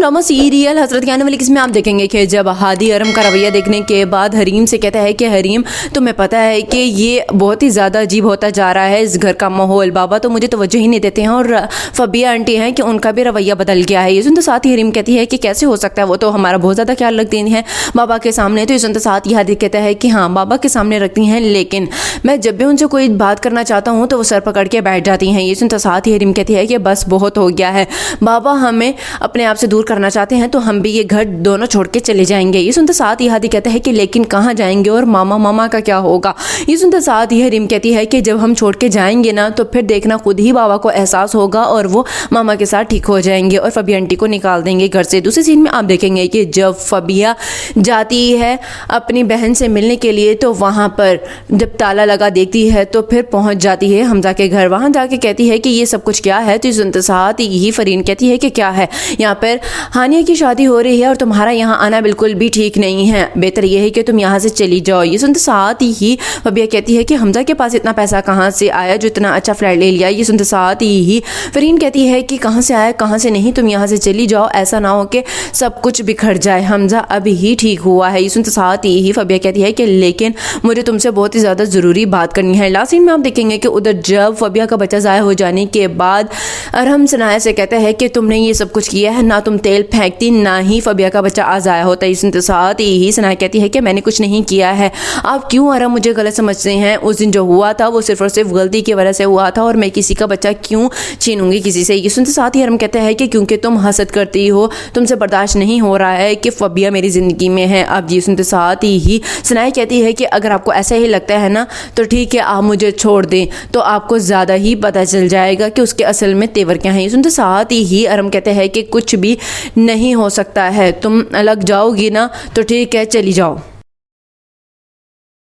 Drama serial हसरत के आने वाली किस्में आप देखेंगे कि जब हादी अरम का रवैया देखने के बाद हरीम से कहता है कि हरीम तुम्हें पता है कि ये बहुत ही ज़्यादा अजीब होता जा रहा है इस घर का माहौल, बाबा तो मुझे तवज्जो ही नहीं देते हैं और फबिया आंटी हैं कि उनका भी रवैया बदल गया है। ये सुनते साथ ही हरीम कहती है कि कैसे हो सकता है, वो तो हमारा बहुत ज़्यादा ख्याल रखती हैं बाबा के सामने। तो ये सुनते साथ ही हादी कहता है कि हाँ बाबा के सामने रखती हैं, लेकिन मैं जब भी उनसे कोई बात करना चाहता हूँ तो वो सर पकड़ के बैठ जाती हैं। ये सुनते साथ ही हरीम कहती है कि बस बहुत हो गया है, बाबा हमें अपने आप से दूर करना चाहते हैं तो हम भी ये घर दोनों छोड़ के चले जाएंगे। ये सुनते साथ ही हादी कहता है कि लेकिन कहाँ जाएंगे और मामा का क्या होगा। ये सुनते साथ ही हरीम कहती है कि जब हम छोड़ के जाएंगे ना तो फिर देखना खुद ही बाबा को एहसास होगा और वो मामा के साथ ठीक हो जाएंगे और फबिया आंटी को निकाल देंगे घर से। दूसरी सीन में आप देखेंगे कि जब फबिया जाती है अपनी बहन से मिलने के लिए तो वहाँ पर जब ताला लगा देखती है तो फिर पहुँच जाती है हमजा के घर। वहाँ जाके कहती है कि ये सब कुछ क्या है। तो ये सुनते साथ ही फरीन कहती है कि क्या है, यहाँ पर हानिया की शादी हो रही है और तुम्हारा यहाँ आना बिल्कुल भी ठीक नहीं है, बेहतर यह है कि तुम यहाँ से चली जाओ। ये सुनते साथ ही फबिया कहती है कि हमजा के पास इतना पैसा कहाँ से आया जो इतना अच्छा फ्लैट ले लिया। ये सुनते साथ ही फरीन कहती है कि कहाँ से आया कहाँ से नहीं, तुम यहाँ से चली जाओ, ऐसा ना हो कि सब कुछ बिखर जाए, हमजा अभी ही ठीक हुआ है। ये सुनते साथ ही फबिया कहती है कि लेकिन मुझे तुमसे बहुत ही ज़्यादा ज़रूरी बात करनी है। लास्ट सीन में आप देखेंगे कि उधर जब फबिया का बच्चा ज़ाया हो जाने के बाद अरहम सनाया से कहता है कि तुमने ये सब कुछ किया है, ना तुम तेल फेंकती ना ही फबिया का बच्चा आज आया होता है। सुनते साथ ही सनाया कहती है कि मैंने कुछ नहीं किया है, आप क्यों अरहम मुझे गलत समझते हैं, उस दिन जो हुआ था वो सिर्फ और सिर्फ गलती की वजह से हुआ था और मैं किसी का बच्चा क्यों छीनूंगी किसी से। ये सुनते साथ ही अरहम कहता है कि क्योंकि तुम हसद करती हो, तुमसे बर्दाश्त नहीं हो रहा है कि फबिया मेरी ज़िंदगी में है। अब ये सुनते साथ ही सनाया कहती है कि अगर आपको ऐसा ही लगता है ना तो ठीक है आप मुझे छोड़ दें तो आपको ज़्यादा ही पता चल जाएगा कि उसके असल में तेवर क्या है। ये सुनते साथ ही अरहम कहते हैं कि कुछ भी नहीं हो सकता है, तुम अलग जाओगी ना तो ठीक है चली जाओ।